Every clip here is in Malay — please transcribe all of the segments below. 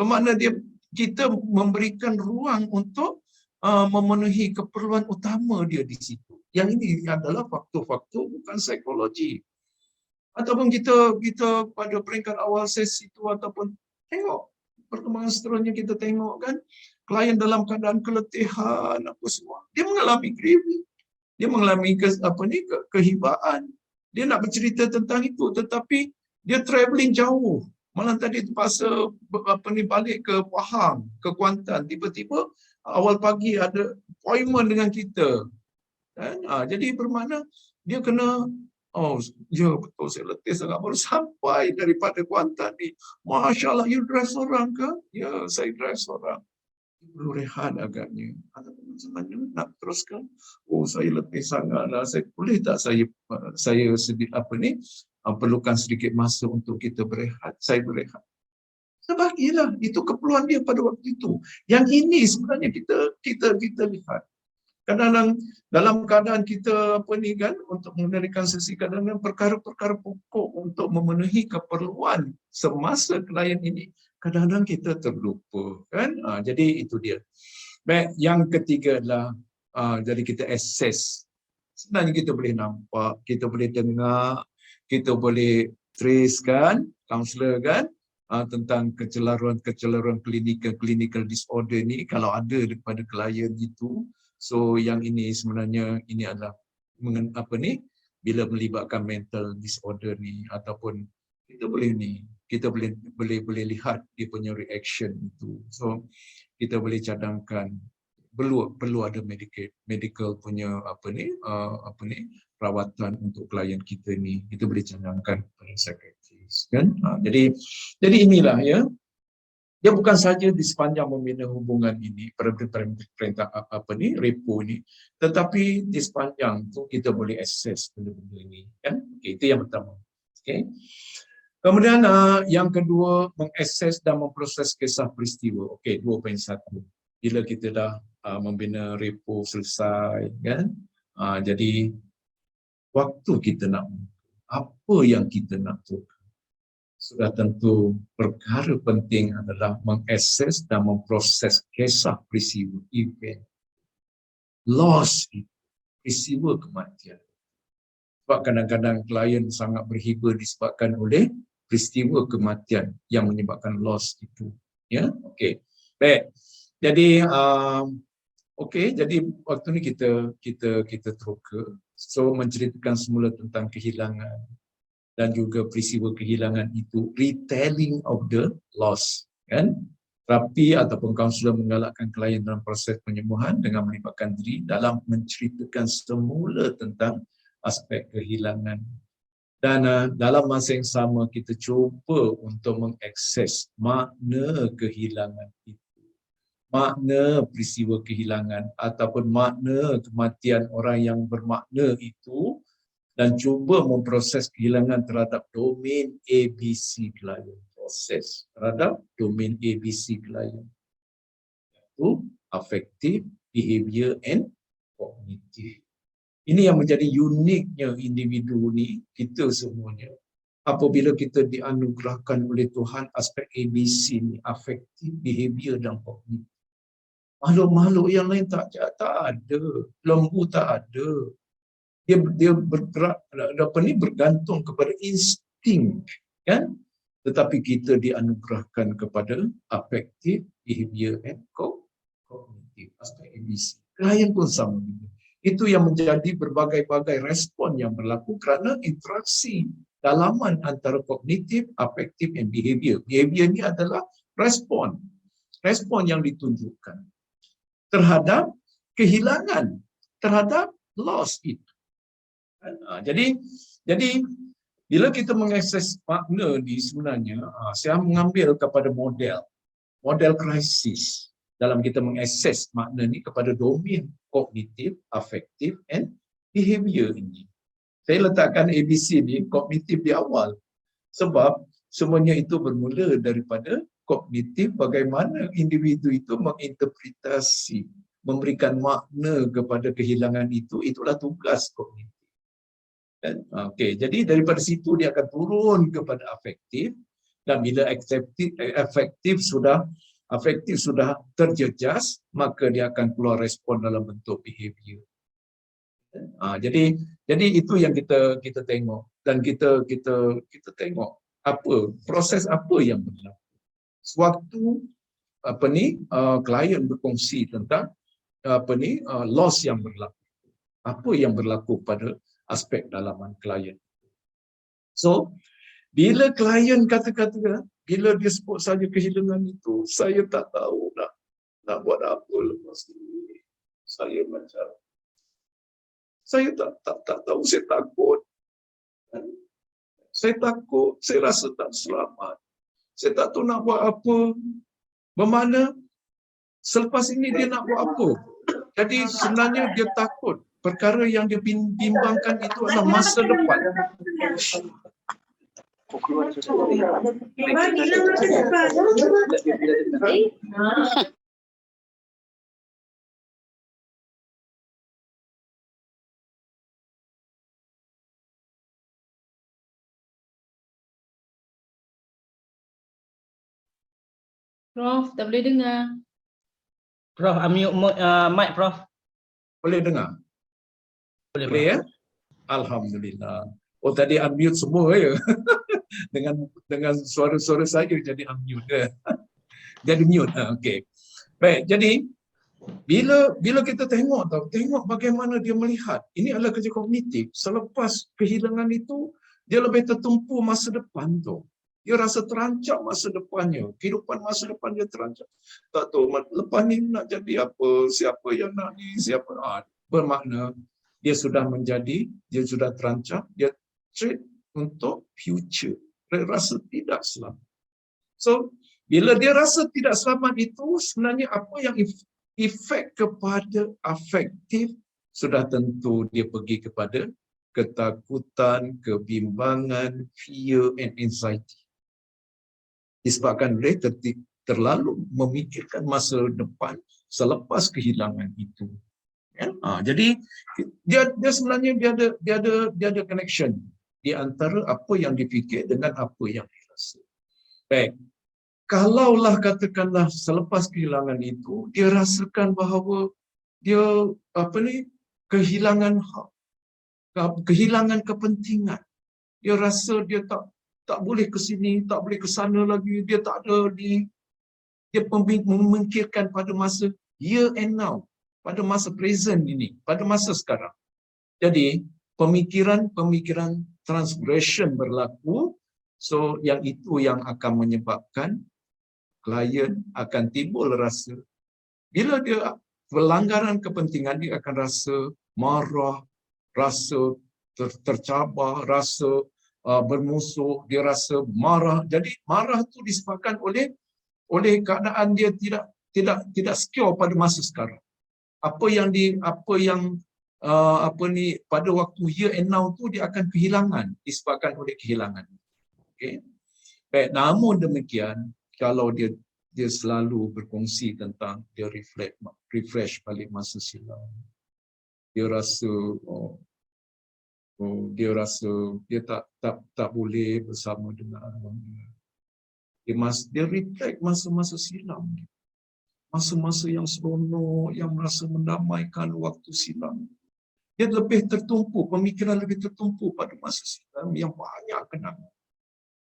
Bermakna kita memberikan ruang untuk memenuhi keperluan utama dia di situ. Yang ini adalah faktor-faktor bukan psikologi. Ataupun kita pada peringkat awal sesi itu ataupun tengok perkembangan seterusnya, kita tengok kan klien dalam keadaan keletihan apa semua, dia mengalami grieving, dia mengalami kehibaan, dia nak bercerita tentang itu tetapi dia travelling jauh, malam tadi terpaksa balik ke Pahang, ke Kuantan, tiba-tiba awal pagi ada appointment dengan kita kan. Jadi bermakna dia kena, oh ya betul saya letih sangat, baru sampai daripada Kuantan ni, Masya Allah, you drive seorang ke? Ya saya drive seorang. Perlu rehat agaknya. Ataupun sebenarnya nak teruskan, oh saya letih sangat lah, saya boleh tak saya perlukan sedikit masa untuk kita berehat, saya berehat. Sebagilah, itu keperluan dia pada waktu itu. Yang ini sebenarnya kita lihat. Kadang-kadang dalam keadaan kita untuk mengendalikan sesi, kadang-kadang perkara-perkara pokok untuk memenuhi keperluan semasa klien ini, kadang-kadang kita terlupa kan. Jadi itu dia. Baik, yang ketiga adalah jadi kita assess. Sebenarnya kita boleh nampak, kita boleh dengar, kita boleh trace kan, kaunselor kan, tentang kecelaruan clinical disorder ni kalau ada daripada klien itu. So yang ini sebenarnya ini adalah bila melibatkan mental disorder ni, ataupun kita boleh lihat dia punya reaction itu. So kita boleh cadangkan perlu ada medical punya perawatan untuk klien kita ni. Kita boleh cadangkan pada psychiatrist kan. Jadi inilah ya. Dia bukan saja di sepanjang membina hubungan ini, perintah repo ni, tetapi di sepanjang tu kita boleh akses benda-benda ini kan. Okay, itu yang pertama. Okay. Kemudian yang kedua, mengakses dan memproses kisah peristiwa. Okey, 2.1. Bila kita dah membina repo selesai kan. Jadi waktu kita nak, apa yang kita nak tu, sudah tentu perkara penting adalah mengakses dan memproses kisah peristiwa event. Loss, peristiwa kematian. Sebab kadang-kadang klien sangat berhibur disebabkan oleh peristiwa kematian yang menyebabkan loss itu. Ya, okey. Baik. Jadi jadi waktu ni kita teroka. So menceritakan semula tentang kehilangan dan juga peristiwa kehilangan itu, retelling of the loss kan. Terapi ataupun kaunselor menggalakkan klien dalam proses penyembuhan dengan melibatkan diri dalam menceritakan semula tentang aspek kehilangan. Dan dalam masa yang sama kita cuba untuk mengakses makna kehilangan itu, makna peristiwa kehilangan ataupun makna kematian orang yang bermakna itu, dan cuba memproses kehilangan terhadap domain ABC klien. Proses terhadap domain ABC klien. Iaitu affective, behavior and cognitive. Ini yang menjadi uniknya individu ni, kita semuanya. Apabila kita dianugerahkan oleh Tuhan aspek ABC ni, affective, behavior dan cognitive. Makhluk-makhluk yang lain tak ada. Lembu tak ada. Dia bergerak bergantung kepada insting kan, tetapi kita dianugerahkan kepada affective, behavior and cognitive, aspek ABC. Klien pun sama. Itu yang menjadi berbagai-bagai respon yang berlaku kerana interaksi dalaman antara kognitif, affective and behavior. Behavior ni adalah respon yang ditunjukkan terhadap kehilangan, terhadap loss itu. Jadi bila kita mengakses makna ni, sebenarnya saya mengambil kepada model krisis dalam kita mengakses makna ni kepada domain kognitif, afektif and behavior ini. Saya letakkan ABC ni kognitif di awal sebab semuanya itu bermula daripada kognitif, bagaimana individu itu menginterpretasi, memberikan makna kepada kehilangan itu, itulah tugas kognitif. Okey, jadi daripada situ dia akan turun kepada afektif Dan bila afektif sudah terjejas, maka dia akan keluar respon dalam bentuk behavior. Jadi itu yang kita tengok, dan kita tengok proses apa yang berlaku. Sewaktu klien berkongsi tentang loss yang berlaku. Apa yang berlaku pada aspek dalaman klien. So, bila klien kata-kata, bila dia sebut saja kehilangan itu, saya tak tahu nak buat apa lepas ini. Saya tak tahu, saya takut. Saya takut, saya rasa tak selamat. Saya tak tahu nak buat apa. Bermakna, selepas ini dia nak buat apa? Jadi sebenarnya dia takut. Perkara yang dia bimbangkan itu adalah masa depan. Prof, tak boleh dengar. Prof, unmute mic, Prof. Boleh dengar? Boleh, Boleh ya? Alhamdulillah. Oh, tadi unmute semua ya. dengan suara-suara saya jadi unmute ya. Jadi mute. Okey. Baik, jadi bila kita tengok bagaimana dia melihat. Ini adalah kerja kognitif. Selepas kehilangan itu, dia lebih tertumpu masa depan tu. Dia rasa terancam masa depannya. Kehidupan masa depan dia terancam. Tak tahu lepas ni nak jadi apa, siapa yang nak ni, siapa. Bermakna dia sudah terancam, dia trade untuk future. Dia rasa tidak selamat. So, bila dia rasa tidak selamat itu, sebenarnya apa yang efek kepada afektif, sudah tentu dia pergi kepada ketakutan, kebimbangan, fear and anxiety. Disebabkan dia terlalu memikirkan masa depan selepas kehilangan itu. Ya? Jadi dia sebenarnya dia ada connection di antara apa yang dipikir dengan apa yang dirasa. Baik. Kalaulah katakanlah selepas kehilangan itu dia rasakan bahawa dia kehilangan hak, kehilangan kepentingan. Dia rasa dia tak boleh ke sini, tak boleh ke sana lagi, dia tak ada dia memikirkan pada masa here and now, pada masa present ini, pada masa sekarang. Jadi, pemikiran transgression berlaku, so yang itu yang akan menyebabkan klien akan timbul rasa, bila dia pelanggaran kepentingan, dia akan rasa marah, rasa tercabar, rasa bermusuh, dia rasa marah. Jadi marah itu disebabkan oleh keadaan dia tidak secure pada masa sekarang. Pada waktu here and now tu dia akan kehilangan disebabkan oleh kehilangan. Okey. Baik, namun demikian kalau dia selalu berkongsi tentang dia refresh balik masa silam. Dia rasa dia tak boleh bersama dengan abang dia. Dia reflect masa-masa silam. Masa-masa yang seronok, yang merasa mendamaikan waktu silam. Dia lebih tertumpu, pemikiran lebih tertumpu pada masa silam yang banyak kenangan.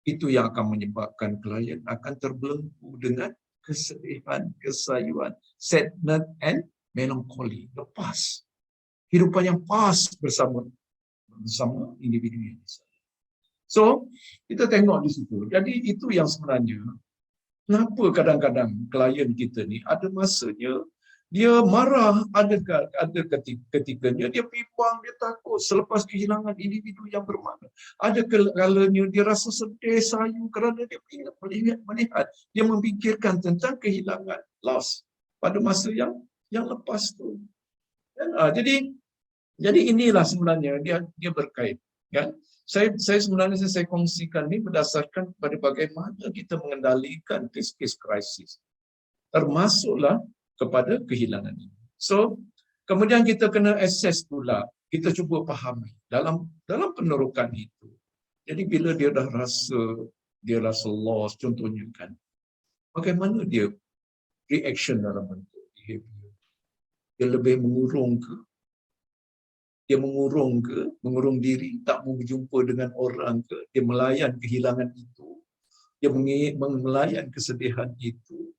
Itu yang akan menyebabkan klien akan terbelenggu dengan kesedihan, kesayuan, sadness and melancholy. Lepas. Kehidupan yang pas bersama individu ini. So, kita tengok di situ. Jadi itu yang sebenarnya, kenapa kadang-kadang klien kita ni ada masanya dia marah, ada ketikanya dia bimbang, dia takut selepas kehilangan individu yang bermakna. Ada kalanya dia rasa sedih, sayu kerana dia melihat, dia memikirkan tentang kehilangan, loss pada masa yang lepas tu. Dan, jadi inilah sebenarnya dia berkait. Kan? Saya sebenarnya saya kongsikan ini berdasarkan pada bagaimana kita mengendalikan kes-kes krisis. Termasuklah kepada kehilangan ini. So, kemudian kita kena assess pula, kita cuba fahami dalam penerokan itu. Jadi bila dia dah rasa dia rasa lost contohnya kan. Bagaimana dia reaction dalam bentuk behavior? Dia lebih mengurung ke? Dia mengurung ke? Mengurung diri, tak mau berjumpa dengan orang ke? Dia melayan kehilangan itu? Dia melayan kesedihan itu?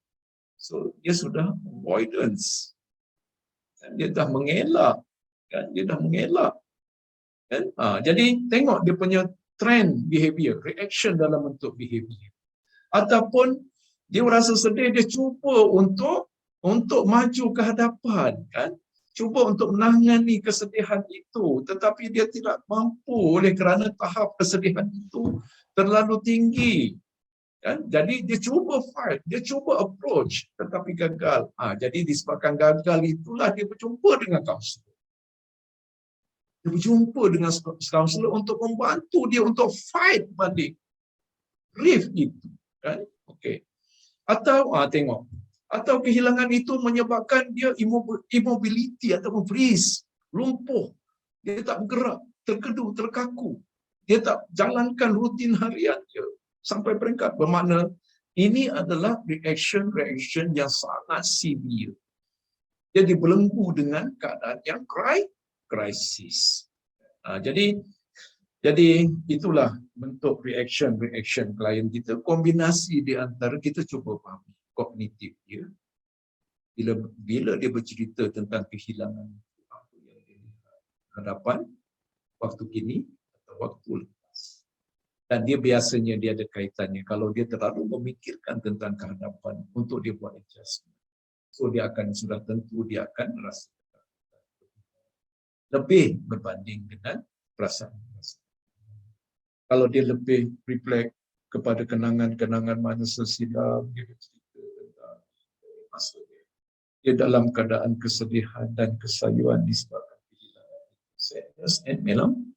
So, dia sudah avoidance. Dan dia dah mengelak. Kan? Dia dah mengelak. Kan? Jadi, tengok dia punya trend behavior, reaction dalam bentuk behavior. Ataupun dia rasa sedih, dia cuba untuk maju ke hadapan, kan? Cuba untuk menangani kesedihan itu, tetapi dia tidak mampu oleh kerana tahap kesedihan itu terlalu tinggi, kan? Jadi dia cuba fight, dia cuba approach, tetapi gagal. Jadi disebabkan gagal itulah dia berjumpa dengan kaunselor. Dia berjumpa dengan kaunselor untuk membantu dia untuk fight balik grief itu, kan? Okey. Atau tengok, atau kehilangan itu menyebabkan dia immobility atau freeze, lumpuh. Dia tak bergerak, terkedu, terkaku. Dia tak jalankan rutin harian dia sampai peringkat bermakna ini adalah reaction yang sangat severe. Dia dibelenggu dengan keadaan yang krisis. Jadi itulah bentuk reaction klien kita, kombinasi di antara kita cuba fahami kognitif dia. Bila dia bercerita tentang kehilangan apa yang dia lihat hadapan waktu kini atau waktu lepas. Dan dia biasanya dia ada kaitannya kalau dia terlalu memikirkan tentang kehadapan untuk dia buat adjustment. So dia akan sudah tentu dia akan rasa lebih berbanding dengan perasaan. Kalau dia lebih reflect kepada kenangan-kenangan masa silam, dia bercerita tentang masa dia dalam keadaan kesedihan dan kesayuan disebabkan kehilangan, sadness and melancholy.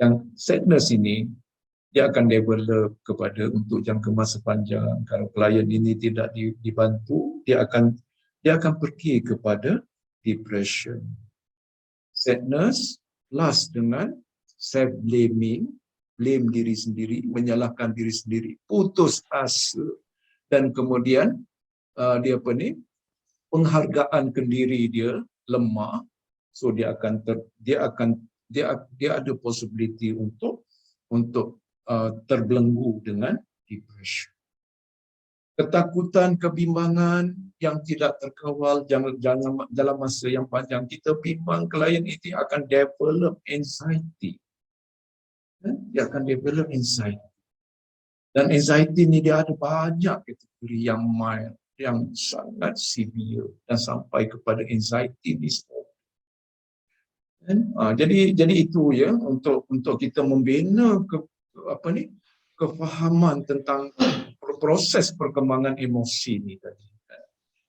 Yang sadness ini dia akan develop kepada untuk jangka masa panjang. Kalau klien ini tidak dibantu, dia akan pergi kepada depression. Sadness last dengan self-blaming, blame diri sendiri, menyalahkan diri sendiri, putus asa, dan kemudian penghargaan ke diri dia lemah, so dia ada possibility untuk terbelenggu dengan depression. Ketakutan, kebimbangan yang tidak terkawal dalam masa yang panjang, kita bimbang klien itu akan develop anxiety. Dia akan develop anxiety. Dan anxiety ni dia ada banyak kategori yang mild, yang sangat severe dan sampai kepada anxiety disorder. Jadi itu ya untuk kita membina kefahaman tentang proses perkembangan emosi ni tadi,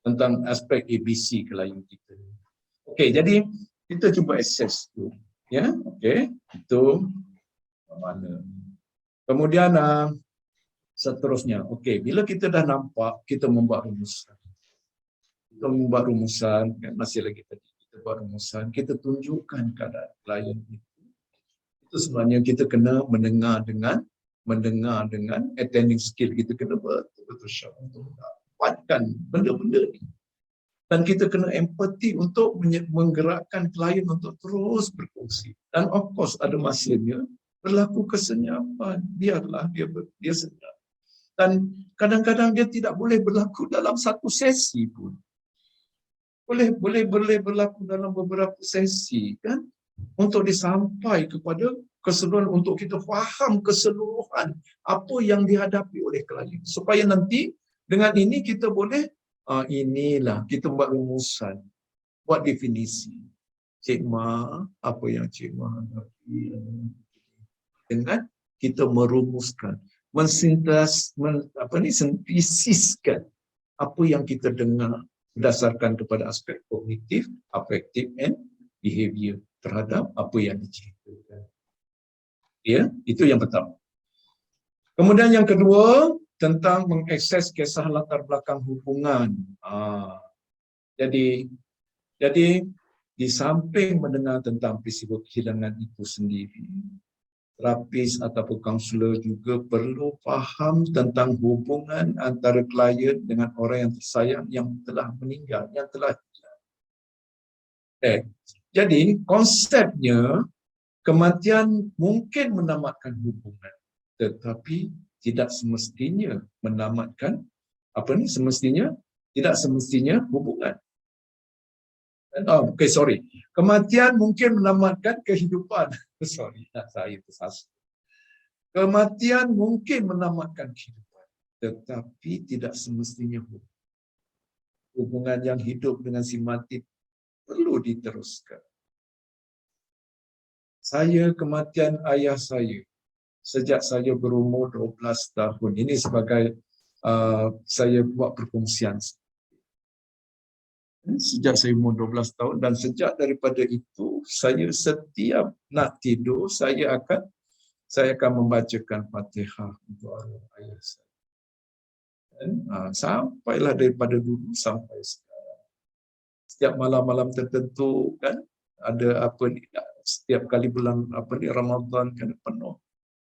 tentang aspek ABC klien kita. Okey, jadi kita cuba assess tu, ya. Okey, itu mana. Kemudian seterusnya, okey, bila kita dah nampak, kita membuat rumusan. Kan, masih lagi tadi kita buat rumusan, kita tunjukkan keadaan klien itu. Itu sebenarnya kita kena mendengar dengan attending skill, kita kena betul-betul sharp untuk mendapatkan benda-benda ni. Dan kita kena empati untuk menggerakkan klien untuk terus berkongsi. Dan of course ada masanya berlaku kesenyapan, biarlah dia senyap. Dan kadang-kadang dia tidak boleh berlaku dalam satu sesi pun. Boleh berlaku dalam beberapa sesi, kan? Untuk disampai kepada keseluruhan, untuk kita faham keseluruhan apa yang dihadapi oleh klien. Supaya nanti dengan ini kita boleh, inilah kita buat rumusan, buat definisi. Cik Ma, apa yang Cik Ma hadapi. Dengan kita merumuskan, sintesiskan apa yang kita dengar berdasarkan kepada aspek kognitif, afektif, and behavior terhadap apa yang diceritakan. Ya, itu yang pertama. Kemudian yang kedua, tentang mengakses kisah latar belakang hubungan. Jadi di samping mendengar tentang peristiwa kehilangan itu sendiri, terapis ataupun kaunselor juga perlu faham tentang hubungan antara klien dengan orang yang tersayang yang telah meninggal, yang telah hilang. Jadi konsepnya kematian mungkin menamatkan hubungan, tetapi tidak semestinya menamatkan tidak semestinya hubungan. Kematian mungkin menamatkan kehidupan. Saya tersalah. Kematian mungkin menamatkan kehidupan, tetapi tidak semestinya hubungan. Hubungan yang hidup dengan si mati perlu diteruskan. Kematian ayah saya sejak saya berumur 12 tahun. Ini sebagai saya buat perkongsian. Sejak saya umur 12 tahun dan sejak daripada itu saya setiap nak tidur saya akan membacakan Fatihah untuk arwah ayah saya. Dan sampailah daripada dulu sampai sekarang. Setiap malam-malam tertentu kan ada setiap kali bulan Ramadan kan penuh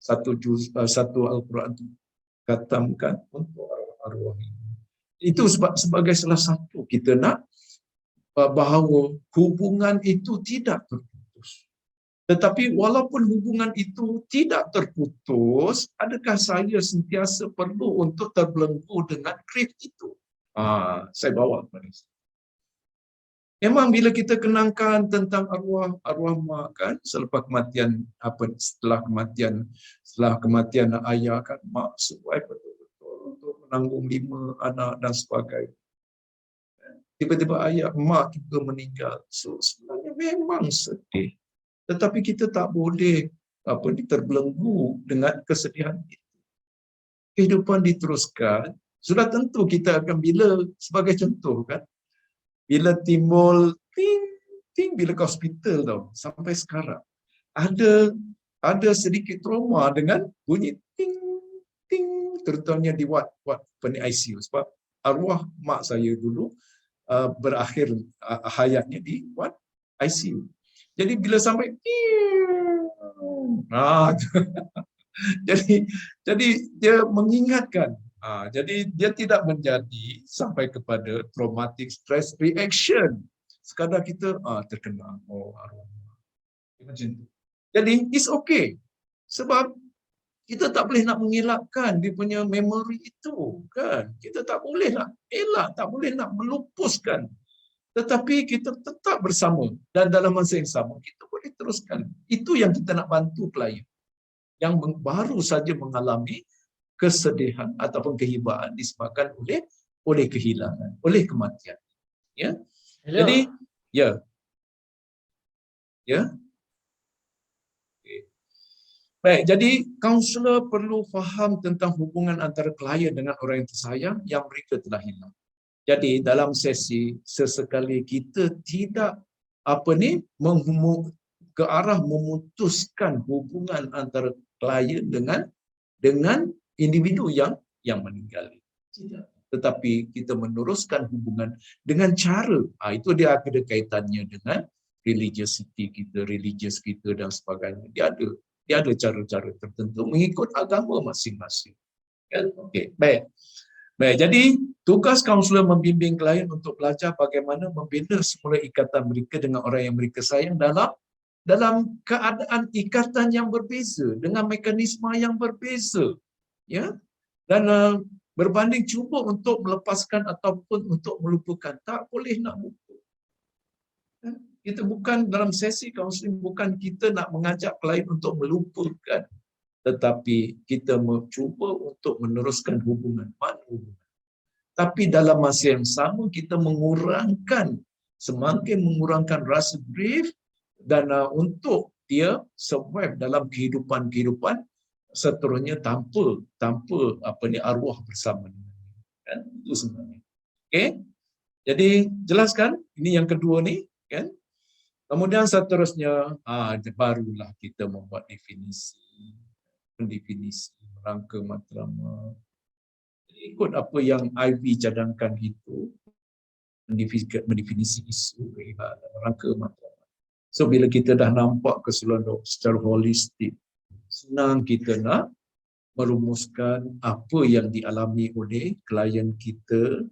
satu Al-Quran khatamkan untuk arwah ini. Itu sebagai salah satu kita nak bahawa hubungan itu tidak terputus. Tetapi walaupun hubungan itu tidak terputus, adakah saya sentiasa perlu untuk terbelenggu dengan grief itu? Saya bawa kepada saya. Memang bila kita kenangkan tentang arwah mak kan, setelah kematian ayah kan, mak survive betul-betul untuk menanggung 5 anak dan sebagainya. Tiba-tiba mak juga meninggal. So sebenarnya memang sedih. Tetapi kita tak boleh terbelenggu dengan kesedihan itu. Kehidupan diteruskan. Sudah tentu kita akan sebagai contoh kan, bila timbul bila ke hospital tau, sampai sekarang ada sedikit trauma dengan bunyi ting, terutamanya di ward ICU sebab arwah mak saya dulu berakhir hayatnya di ward ICU. Jadi bila sampai jadi dia mengingatkan. Jadi dia tidak menjadi sampai kepada traumatic stress reaction. Sekadar kita terkenal arwah. Macam tu. Jadi it's okay. Sebab kita tak boleh nak mengelakkan dia punya memory itu, kan? Kita tak boleh nak elak, tak boleh nak melupuskan. Tetapi kita tetap bersama dan dalam masa yang sama kita boleh teruskan. Itu yang kita nak bantu klien yang baru saja mengalami kesedihan ataupun kehibaan disebabkan oleh kehilangan, oleh kematian. Ya. Hello. Jadi, ya. Okay. Baik, jadi kaunselor perlu faham tentang hubungan antara klien dengan orang yang tersayang yang mereka telah hilang. Jadi dalam sesi sesekali kita tidak ke arah memutuskan hubungan antara klien dengan individu yang meninggal. Tidak. Tetapi kita meneruskan hubungan dengan cara, itu dia ada kaitannya dengan religious kita dan sebagainya. Dia ada cara-cara tertentu mengikut agama masing-masing. Okey, baik. Jadi tugas kaunselor membimbing klien untuk belajar bagaimana membina semula ikatan mereka dengan orang yang mereka sayang dalam keadaan ikatan yang berbeza, dengan mekanisme yang berbeza. Ya. Dan berbanding cuba untuk melepaskan ataupun untuk melupakan, tak boleh nak lupa. Kita bukan dalam sesi kaunseling, bukan kita nak mengajak klien untuk melupakan, tetapi kita mencuba untuk meneruskan hubungan. Tapi dalam masa yang sama kita semakin mengurangkan rasa grief dan untuk dia survive dalam kehidupan seterusnya tanpa arwah bersama dengan dia. Kan? Itu sebenarnya. Okey. Jadi jelaskan ini yang kedua ni, kan? Kemudian seterusnya barulah kita membuat definisi rangka matlamat. Ikut apa yang IV cadangkan itu, mendefinisi isu rangka matlamat. So bila kita dah nampak keseluruhan secara holistik, senang kita nak merumuskan apa yang dialami oleh klien kita